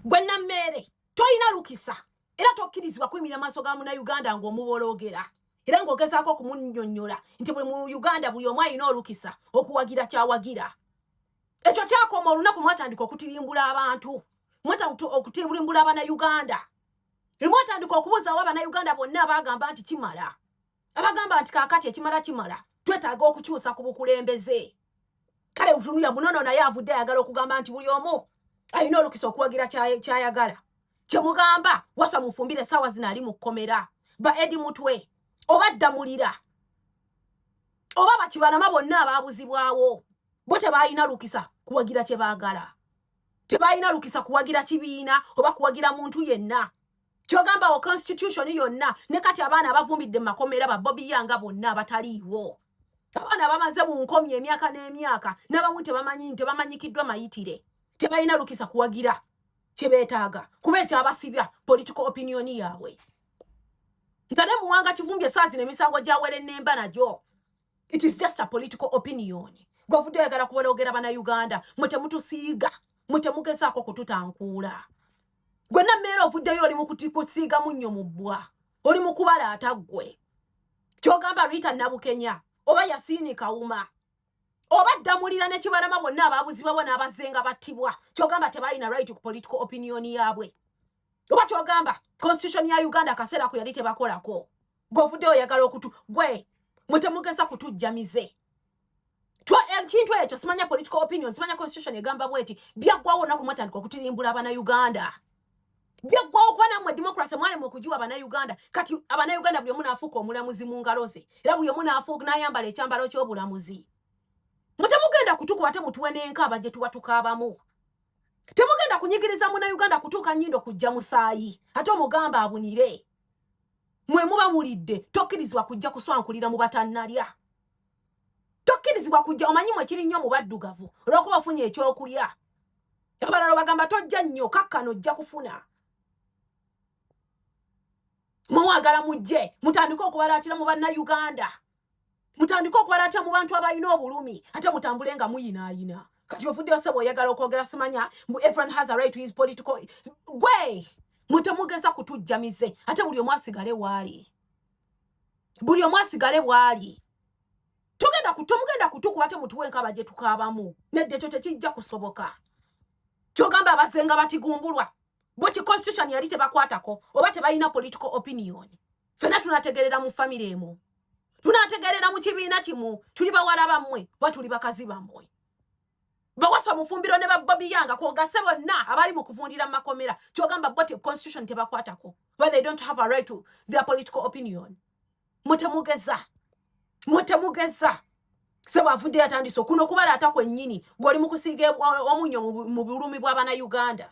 Gwenna mmere toyina lukisa era tokkirizibwa kwimira maaso ga muna Uganda ng'omubologera era ng'ogezaako kumunnyonnyola nti buli mu Uganda buli omu alina olukisa okuwagira kyawagira. Ekyo kyakoma olunaku mwatandika okutirimbula abantu, okutirimbula Abannayuganda. Mwatandika okubuuzaawo Abannayuganda bonna abagamba nti kimala, abagamba nti kaakati ekimala kimala, twetaaga okukyusa ku bukulembeze. Kale Butunuya Bunono naye avudde ayagala okugamba nti buli omu alina olukisa okuwagira kyayagala. Kyemugamba wasa mufumbire essaawa zino ali mu kkomera, ba Edi Mutwe oba Ddamulira oba Bakibalama bonna abaabuzibwawo bo tebalina lukisa kuwagira kye baagala. Tebalina lukisa kuwagira kibiina oba kuwagira muntu yenna. Kyogamba o constitution yonna ne kati abaana abavumbidde mu makomera ba Bobby Yanga bonna abataliiwo. Abaana bamaze mu nkomyi emyaka n'emyaka n'abamu tebamanyikiddwa mayitire. Tebalina lukisa kuwagira kye beetaaga kuba ekyabasibya political opinion yaabwe. Nga ne Muwanga Kivumbye saazi n'emisango gyawere nnemba nagyo. It is just a political opinion. Gwavudde oyagala kubologera Bannayuganda mutemutusiiga mutemugezaako kututankuula. Gwenna mmeera ovuddeyo oli mu kusiiga munnyo mu bbwa, oli mu kubalaata ggwe. Kyogamba Rita Nabukenya oba Yasiini Kawuma oba Ddamulira ne Kibalama bonna abaabuzibwabo n'abazenga battibwa, kyogamba tebalina right ku political opinion yaabwe. Oba kyogamba constitution ya Uganda akaseera ko yali tebakolako. Gwovuddeyo oyagala gwe mutemugeza kutujjamize. Ekintu ekyo simanya political opinion, simanya constitution egamba bweti byaggwawo naku mwatandika okutirimbula Abannayuganda. Byaggwawo kuba nammwe democracy mwale mu kujiwa Abannayuganda. Kati Abannayuganda buli omu n'afuuka omulamuzi mu ngalo ze era buli omu n'ayambala ekyambalo ky'obulamuzi. Mutemugenda kutukuba temutuwe n'enkaaba gye tuba tukaabamu. Temugenda kunyigiriza Munnayuganda kutuuka nnyindo kujja musaayi ate omugamba abunire. Mwe muba mulidde tokkirizibwa kujja kuswankulira mu batannalya. Tokkirizibwa kujja omanyi mwe kiri nnyo mu baddugavu olw'okuba ofunye ekyokulya. Abalala bagamba tojja nnyo kakkano ojja kufuna. Mwagala mujje mutandike okubalaatira mu Bannayuganda. Mutandike okubalaatira mu bantu abalina obulumi ate mutambule nga muyinaayina. Kati ofuddeyo ssebo oyagala okwogera simanya everyone has a right to his political. Gwe mutemugeza kutujjamize ate buli omu asigale bw'ali. Buli omu asigale bw'ali. Tomugenda kutukuba temutuwe enkaaba gye tukaabamu. Nedda ekyo tekijja kusoboka. Kyogamba abazenga batigumbulwa. Bo ki constitution yali tebakwatako oba tebalina political opinion. Fena tunategerera mu family emu. Tunategerera mu kibiina kimu. Tuli bawala bammwe oba tuli bakazi bammwe. Bawasa mufumbiro ne ba Bobby Yanga kwogase bonna abali mu kuvundira mu makomera. Kyogamba bo ti constitution tebakwatako. But they don't have a right to their political opinion. Mutemugeza. Sebo afudde atandise kuno kubalaata kwennyini gw'oli mu kusiiga omunyo mu bulumi bw'Abannayuganda.